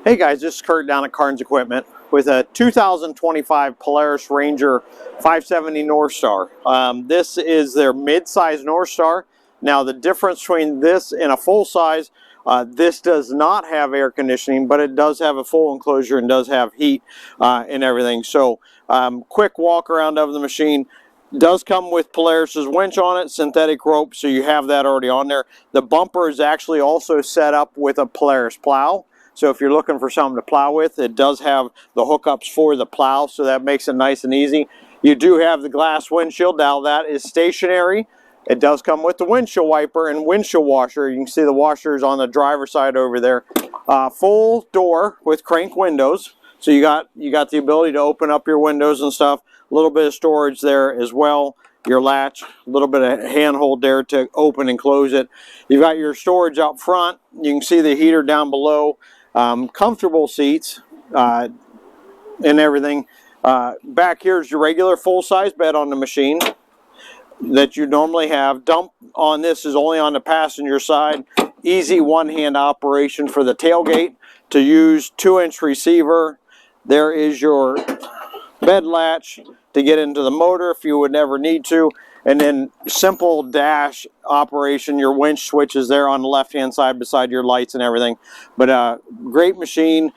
Hey guys, this is Kurt down at Carns Equipment with a 2025 Polaris Ranger 570 NorthStar. This is their mid-size NorthStar. Now the difference between this and a full-size, this does not have air conditioning, but it does have a full enclosure and does have heat and everything. So quick walk around of the machine. Does come with Polaris's winch on it, synthetic rope, so you have that already on there. The bumper is actually also set up with a Polaris plow. So if you're looking for something to plow with, it does have the hookups for the plow, so that makes it nice and easy. You do have the glass windshield. Now that is stationary. It does come with the windshield wiper and windshield washer. You can see the washers on the driver's side over there. Full door with crank windows. So you got the ability to open up your windows and stuff. A little bit of storage there as well. Your latch, a little bit of handhold there to open and close it. You've got your storage up front. You can see the heater down below. Comfortable seats and everything. Back here is your regular full-size bed on the machine that you normally have. Dump on this is only on the passenger side. Easy one-hand operation for the tailgate to use. 2-inch receiver. There is your bed latch to get into the motor if you would never need to, and then simple dash operation. Your winch switch is there on the left hand side beside your lights and everything. But great machine.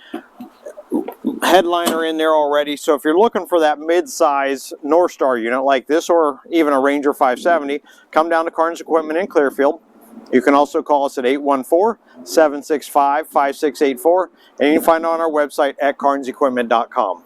Headliner in there already. So if you're looking for that mid-size NorthStar unit like this, or even a Ranger 570, come down to Carns Equipment in Clearfield. You can also call us at 814-765-5684, and you can find it on our website at carnsequipment.com.